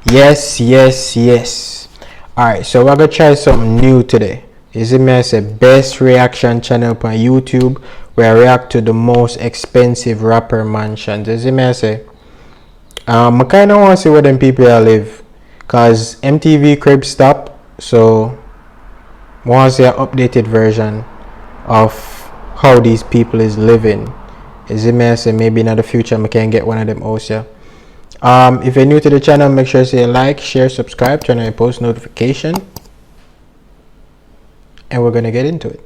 Yes. Alright, so we're gonna try something new today. Is it me? I say best reaction channel on YouTube where I react to the most expensive rapper mansions. Is it me? I say I kinda wanna see where them people are live. Cause MTV crib stop, so I wanna see an updated version of how these people is living. Is it me? I say maybe in the future I can get one of them also. If you're new to the channel, make sure to say like, share, subscribe, turn on your post notification, and we're gonna get into it.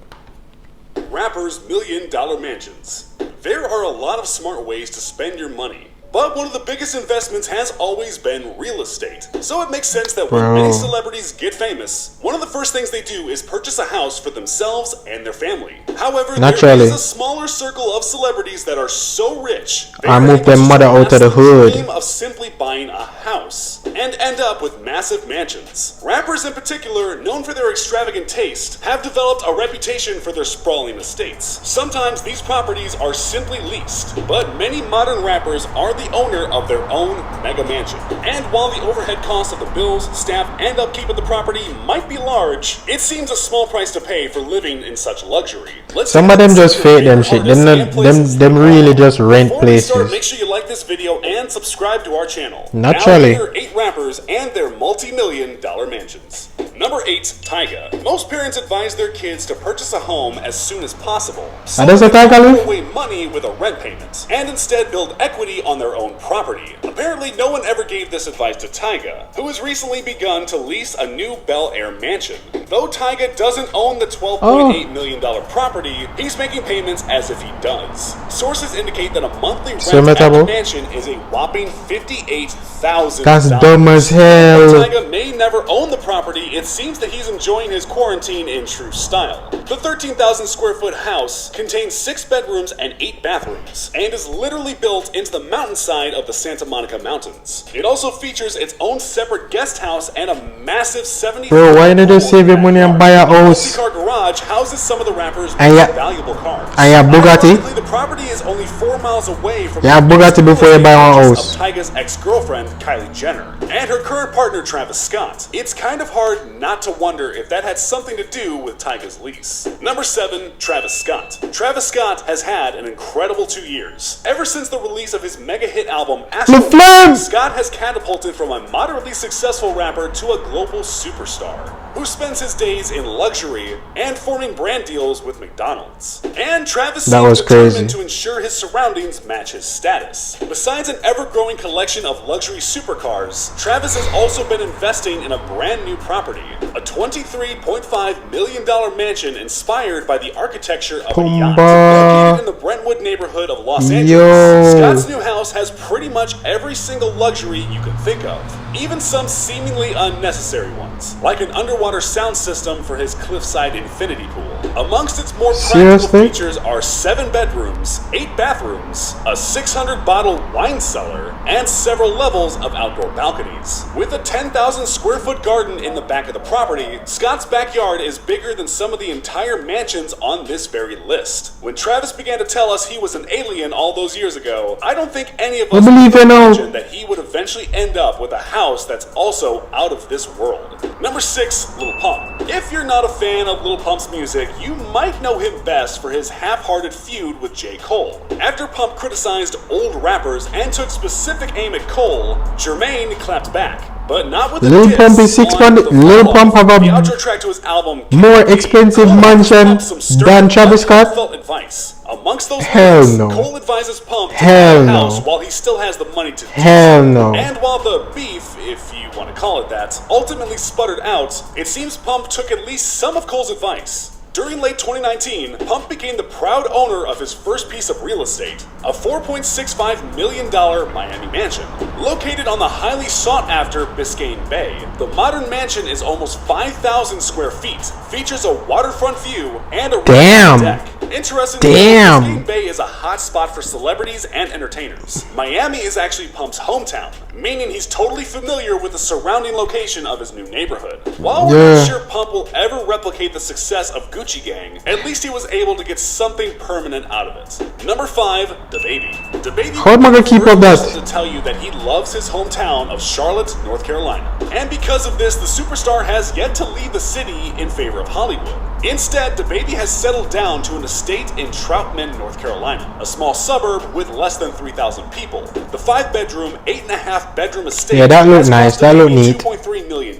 Rappers' $1 million mansions. There are a lot of smart ways to spend your money, but one of the biggest investments has always been real estate. So it makes sense that when many celebrities get famous, one of the first things they do is purchase a house for themselves and their family. However, there is a smaller circle of celebrities that are so rich I moved their mother out of the hood dream of simply buying a house and end up with massive mansions. Rappers in particular, known for their extravagant taste, have developed a reputation for their sprawling estates. Sometimes these properties are simply leased, but many modern rappers are the owner of their own mega mansion. And while the overhead costs of the bills, staff, and upkeep of the property might be large, it seems a small price to pay for living in such luxury. Some of them just fake them shit. Them really just rent places. Before we start, make sure you like this video and subscribe to our channel. Naturally. Now, here are 8 rappers and their multi-million-dollar mansions. Number 8, Tyga. Most parents advise their kids to purchase a home as soon as possible, so they don't throw away money with a rent payment, and instead build equity on their own property. Apparently, no one ever gave this advice to Tyga, who has recently begun to lease a new Bel Air mansion. Though Tyga doesn't own the $12.8 million property, he's making payments as if he does. Sources indicate that a monthly rent at the mansion is a whopping $58,000. That's dumb as hell. Tyga may never own the property. It seems that he's enjoying his quarantine in true style. The 13,000 square foot house contains 6 bedrooms and 8 bathrooms, and is literally built into the mountainside of the Santa Monica Mountains. It also features its own separate guest house and a massive 70. Bro, why did they save your money and buy a house? The garage houses some of the rappers' most valuable cars. And your Bugatti? The property is only 4 miles away from Bugatti before you buy one house. Of Tyga's ex-girlfriend, Kylie Jenner, and her current partner, Travis Scott. It's kind of hard not to wonder if that had something to do with Tyga's lease. Number 7, Travis Scott. Travis Scott has had an incredible 2 years. Ever since the release of his mega hit album, Astro, Scott has catapulted from a moderately successful rapper to a global superstar, who spends his days in luxury and forming brand deals with McDonald's. And Travis seems determined to ensure his surroundings match his status. Besides an ever-growing collection of luxury supercars, Travis has also been investing in a brand new property, a $23.5 million mansion inspired by the architecture of a yacht. Located in the Brentwood neighborhood of Los Angeles, Scott's new house has pretty much every single luxury you can think of, even some seemingly unnecessary ones, like an underwater sound system for his cliffside infinity pool. Amongst its more practical features are 7 bedrooms, 8 bathrooms, a 600-bottle wine cellar, and several levels of outdoor balconies. With a 10,000 square foot garden in the back of the property, Scott's backyard is bigger than some of the entire mansions on this very list. When Travis began to tell us he was an alien all those years ago, I don't think any of us imagined that he would eventually end up with a house that's also out of this world. Number 6, Lil Pump. If you're not a fan of Lil Pump's music, you might know him best for his half-hearted feud with J. Cole. After Pump criticized old rappers and took specific aim at Cole, Jermaine clapped back, but not with the Lil Pump is 600. Lil Pump have a outro track to his album more expensive mansion than Travis Scott. Advice. Amongst those Cole advises Pump to buy a house while he still has the money to do so. And while the beef, if you want to call it that, ultimately sputtered out, it seems Pump took at least some of Cole's advice. During late 2019, Pump became the proud owner of his first piece of real estate, a $4.65 million Miami mansion. Located on the highly sought-after Biscayne Bay, the modern mansion is almost 5,000 square feet, features a waterfront view, and a deck. Interestingly, Damn. Biscayne Bay is a hot spot for celebrities and entertainers. Miami is actually Pump's hometown, meaning he's totally familiar with the surrounding location of his new neighborhood. While we're not sure Pump will ever replicate the success of Gucci Gang, at least he was able to get something permanent out of it. Number 5, DaBaby. DaBaby How am I gonna keep up that? to tell you that he loves his hometown of Charlotte, North Carolina. And because of this, the superstar has yet to leave the city in favor of Hollywood. Instead, DaBaby has settled down to an estate in Troutman, North Carolina, a small suburb with less than 3,000 people. The 5-bedroom, 8.5-bedroom estate that looked has nice. cost That looked DaBaby neat. $2.3 million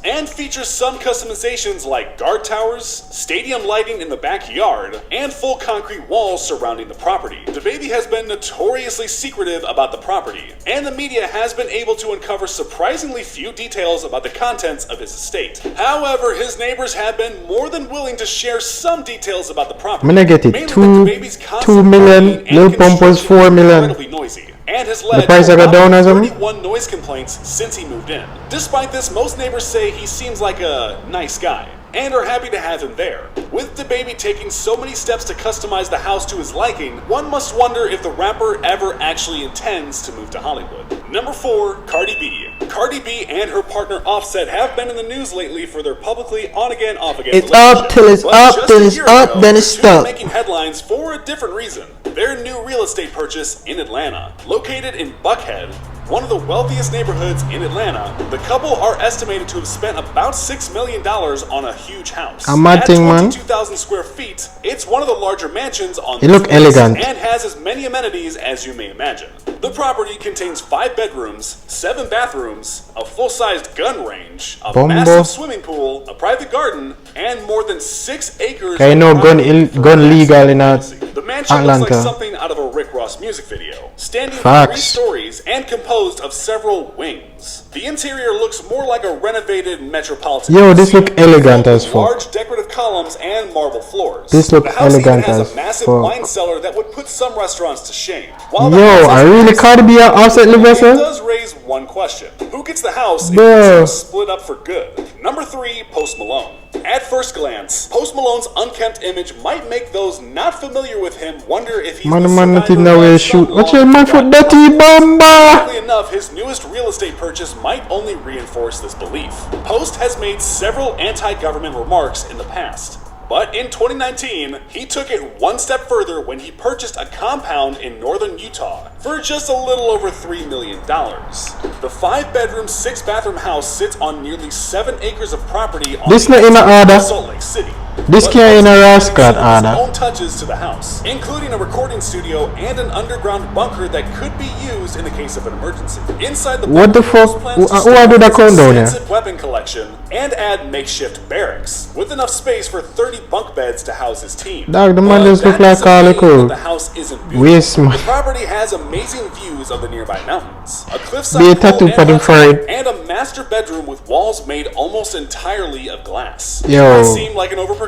and features some customizations like guard towers, stadium lighting in the backyard, and full concrete walls surrounding the property. DaBaby has been notoriously secretive about the property, and the media has been able to uncover surprisingly few details about the contents of his estate. However, his neighbors have been more than willing to share some details about the property. I'm gonna get it. Mainly Two- that DaBaby's 2 constant million. partying and Lil Pump was construction 4 is million. incredibly noisy, and has led price to of a about down or something? 31 noise complaints since he moved in. Despite this, most neighbors say he seems like a nice guy and are happy to have him there. With DaBaby taking so many steps to customize the house to his liking, one must wonder if the rapper ever actually intends to move to Hollywood. Number 4, Cardi B. Cardi B and her partner Offset have been in the news lately for their publicly on-again, off-again It's relationship. up till it's But up, just till a it's year up, ago, then it's the two were stuck. making headlines for a different reason. Their new real estate purchase in Atlanta. Located in Buckhead, one of the wealthiest neighborhoods in Atlanta, the couple are estimated to have spent about $6 million on a huge house. A mad At thing, man. 22,000 square feet, it's one of the larger mansions on It look this list elegant. and has as many amenities as you may imagine. The property contains 5 bedrooms, 7 bathrooms, a full-sized gun range, a Bombo. massive swimming pool, a private garden, and more than 6 acres I of know gun property for gun legal in privacy. The mansion looks Atlanta. like something out of a Rick Ross music video, standing Facts. 3 stories and composed of several wings. The interior looks more like a renovated metropolitan. Yo, this museum, look elegant filled as with fuck. large decorative columns and marble floors. This look the house even elegant has as a massive fuck. wine cellar that would put some restaurants to shame. While the Yo, house has I really a Cardi B and Offset live it there? does raise one question. Who gets the house if Bruh. it's split up for good? Number 3, Post Malone. At first glance, Post Malone's unkempt image might make those not familiar with him wonder if he's Man, the man, survivor nothing now of will some shoot. Watch long your man for forgotten dirty apocalypse. bomba. Oddly enough, his newest real estate purchase might only reinforce this belief. Post has made several anti-government remarks in the past. But in 2019, he took it one step further when he purchased a compound in northern Utah for just a little over $3 million. The 5-bedroom, 6-bathroom house sits on nearly 7 acres of property on This the not in a outskirts of order. Salt Lake City. This But can't in a Post is rascal adding some of his order. own touches to the house, including a recording studio and an underground bunker that could be used in the case of an emergency. Inside the What the bunker, Post fuck? plans to Who are store that his come down here? extensive weapon collection and add makeshift barracks with enough space for 30 bunk beds to house his team. Dog, the man But just look that like doesn't Carly mean Cole. that the house isn't beautiful. Waste man. The property has amazing views of the nearby mountains, a Be a cliffside tattoo pool for and them hot for tub, it. and a master bedroom with walls made almost entirely of glass. Yo. It might seem like an overprecaution.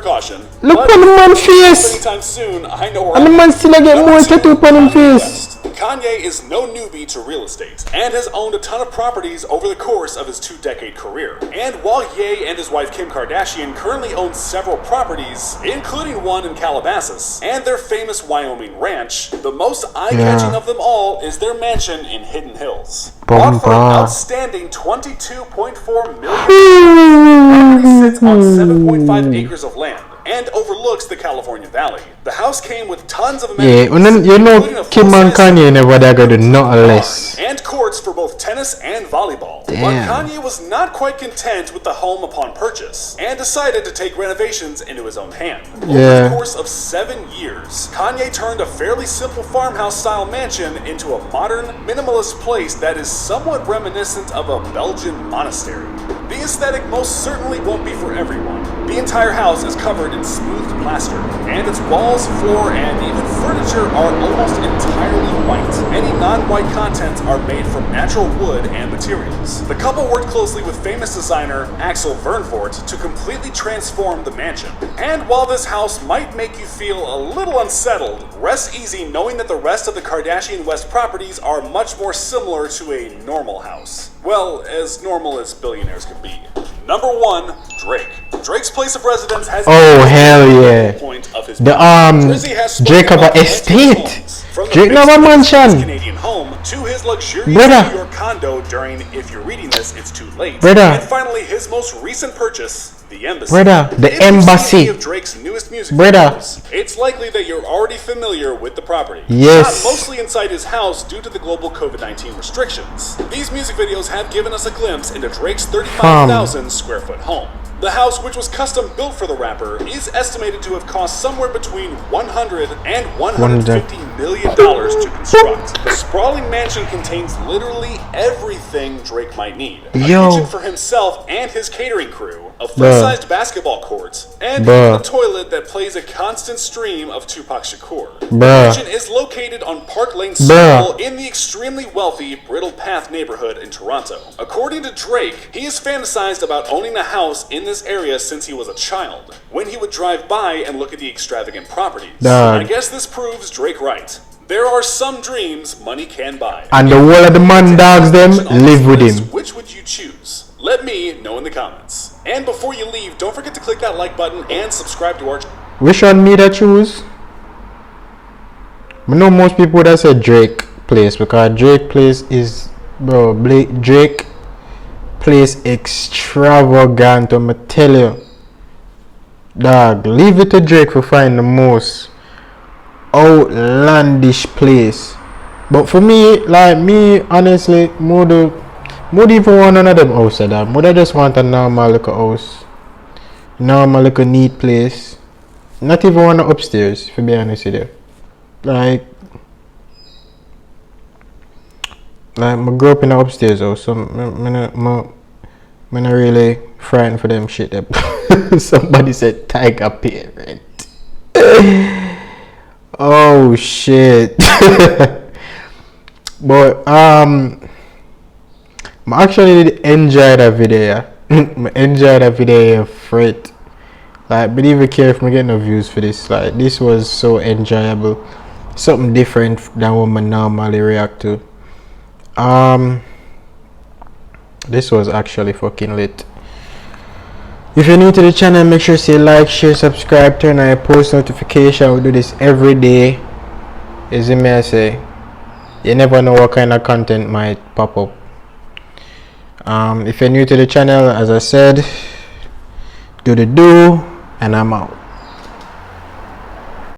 Look but on the man face. anytime soon, I know where And the I'm man still a get Number more 2, tattoo upon him Kanye face. West. Kanye is no newbie to real estate and has owned a ton of properties over the course of his 2-decade career. And while Ye and his wife Kim Kardashian currently own several properties, including one in Calabasas and their famous Wyoming ranch, the most eye-catching Yeah. of them all is their mansion in Hidden Hills. Bought for an Bomba. outstanding $22.4 million. Property sits on 7.5 acres of land and overlooks the California Valley. The house came with tons of Yeah, amenities, and then you including know a Kim and full-size Kanye never that gonna do nothing bar less. and courts for both tennis and volleyball. Damn. But Kanye was not quite content with the home upon purchase and decided to take renovations into his own hand. Over Yeah. the course of 7 years, Kanye turned a fairly simple farmhouse-style mansion into a modern, minimalist place that is somewhat reminiscent of a Belgian monastery. The aesthetic most certainly won't be for everyone. The entire house is covered in smoothed plaster, and its walls, floor, and even furniture are almost entirely white. Any non-white contents are made from natural wood and materials. The couple worked closely with famous designer Axel Vernvoort to completely transform the mansion. And while this house might make you feel a little unsettled, rest easy knowing that the rest of the Kardashian West properties are much more similar to a normal house. Well, as normal as billionaires can be. Number 1, Drake. Drake's place of residence has hell yeah. Point of his The Drizzy has Drake have spoken a about estate. homes, from Drake the have a big mansion. Canadian home to his luxurious Brother. New York condo during, if you're reading this, it's too late. Brother. And finally, his most recent purchase, the Embassy. Brother, the If you've seen Embassy. any of Drake's newest music Brother. videos, it's likely that you're already familiar with the property. Yes. Shot mostly inside his house due to the global COVID-19 restrictions. These music videos have given us a glimpse into Drake's 35,000 square foot home. The house, which was custom built for the rapper, is estimated to have cost somewhere between $100 and $150 million to construct. The sprawling mansion contains literally everything Drake might need. A kitchen for himself and his catering crew, a full-sized basketball court, and a toilet that plays a constant stream of Tupac Shakur. The mansion is located on Park Lane Circle in the extremely wealthy Brittle Path neighborhood in Toronto. According to Drake, he has fantasized about owning a house in this area since he was a child, when he would drive by and look at the extravagant properties. I guess this proves Drake right. There are some dreams money can buy. And the whole of the man dogs them live with him. Which would you choose? Let me know in the comments. And before you leave, don't forget to click that like button and subscribe to our channel. Which one me that choose? I know most people that say Drake place, because Drake place is, bro, Drake place extravagant. I'ma tell you, dog, leave it to Drake to find the most outlandish place. But for me, like me, honestly, more even want none of them house of that. More just want a normal little house, normal little neat place. Not even want upstairs, to be honest with you. Like I grew up in an upstairs house, so I'm not really frightened for them shit. Somebody said tiger parent. Oh shit. But I actually enjoy that video. I enjoy that video for it. Like, but even care if I get no views for this. Like, this was so enjoyable, something different than what I normally react to. This was actually fucking lit. If you're new to the channel, make sure to say like, share, subscribe, turn on your post notification. We do this every day. As me I say, you never know what kind of content might pop up. If you're new to the channel, as I said, do the do, and I'm out.